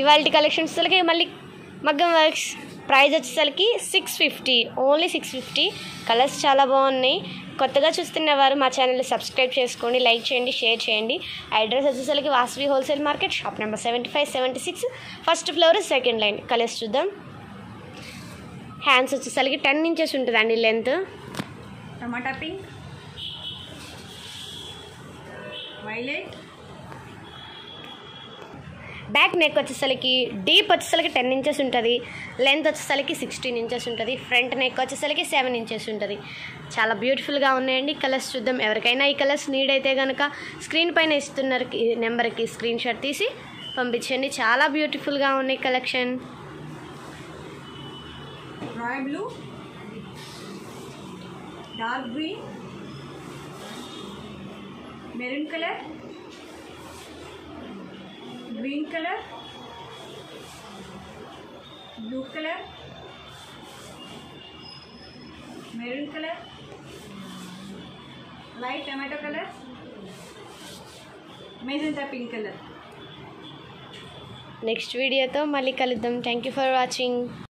ఇవాళ కలెక్షన్స్ వచ్చేసరికి మళ్ళీ మగ్గం వర్క్స్ ప్రైస్ వచ్చేసరికి 650, ఓన్లీ 650. కలర్స్ చాలా బాగున్నాయి. కొత్తగా చూస్తున్న వారు మా ఛానల్ని సబ్స్క్రైబ్ చేసుకోండి, లైక్ చేయండి, షేర్ చేయండి. అడ్రస్ వచ్చేసరికి Vasavi wholesale market, shop number 75, 76, first floor, second line. Colours చూద్దాం. హ్యాండ్స్ వచ్చేసరికి 10 ఇంచెస్ ఉంటుందండి లెంత్. టమాటా పింక్, వైలెట్. బ్యాక్ నెక్ వచ్చేసరికి డీప్ వచ్చేసరికి 10 ఇంచెస్ ఉంటుంది. లెంత్ వచ్చేసరికి 16 ఇంచెస్ ఉంటుంది. ఫ్రంట్ నెక్ వచ్చేసరికి 7 ఇంచెస్ ఉంటుంది. చాలా బ్యూటిఫుల్గా ఉన్నాయండి. కలర్స్ చూద్దాం. ఎవరికైనా ఈ కలర్స్ నీడ్ అయితే కనుక స్క్రీన్ పైన ఇస్తున్న నెంబర్కి స్క్రీన్ షాట్ తీసి పంపించండి. చాలా బ్యూటిఫుల్గా ఉన్నాయి collection. Royal blue, dark green, maroon colour, green colour, blue colour, maroon colour, light tomato colour, magenta pink colour. Next వీడియోతో మళ్ళీ కలుద్దాం. Thank you for watching.